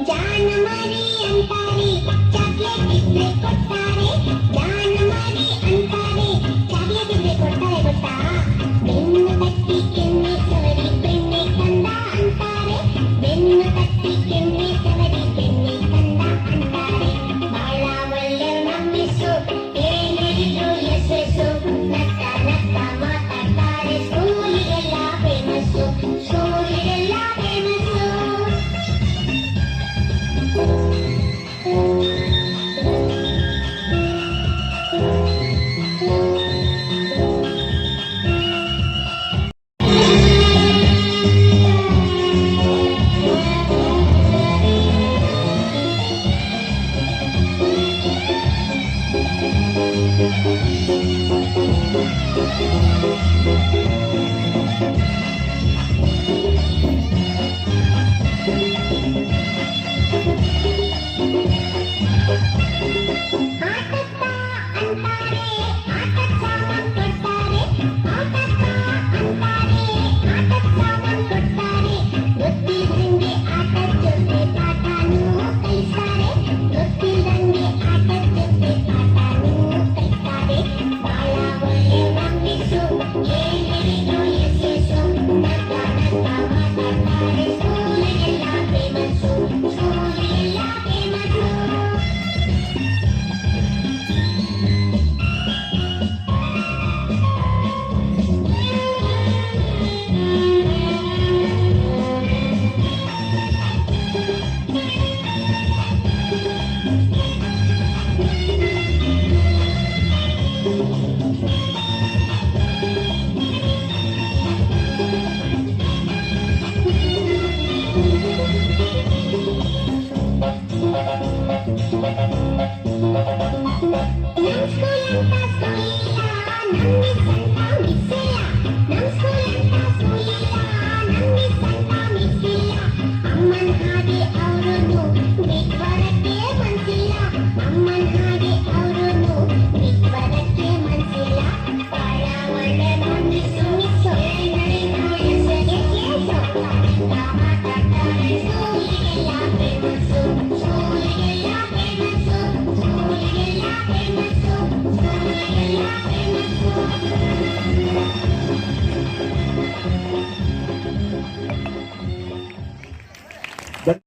ಜಾನ ಮರಿ ಅಂತಾರೆ ಚಾಕ್ಲೇಟ್ ಇದ್ರೆ ಕೊಡ್ತಾರೆ, ಜಾನ ಮರಿ ಅಂತಾರೆ ಚಾಕ್ಲೇಟ್ ಇದ್ರೆ ಕೊಡ್ತಾರೆ ಗೊತ್ತಾ. ಬೆನ್ನು ತಟ್ಟಿ ಕೆನ್ನೆ ಸವರಿ ಬೆಣ್ಣೆ ತಂದ ಅಂತಾರೆ, ಬೆನ್ನು ತಟ್ಟಿ ಕೆನ್ನೆ ಸವರಿ ಬೆಣ್ಣೆ ತಂದ ಅಂತಾರೆ. ಬಾಳ ಒಳ್ಳೆ ನಮ್ಮಿಸು ಏನಿದ್ರು ಯಶಸ್ಸು, ನಕ್ಕ ನಕ್ಕ ಮಾತಾಡ್ತಾರೆ ಸ್ಕೂಲಿಗೆಲ್ಲ ಫೇಮಸ್ಸು, ಸ್ಕೂಲಿಗೆಲ್ಲ ಫೇಮಸ್ಸು. Let's go,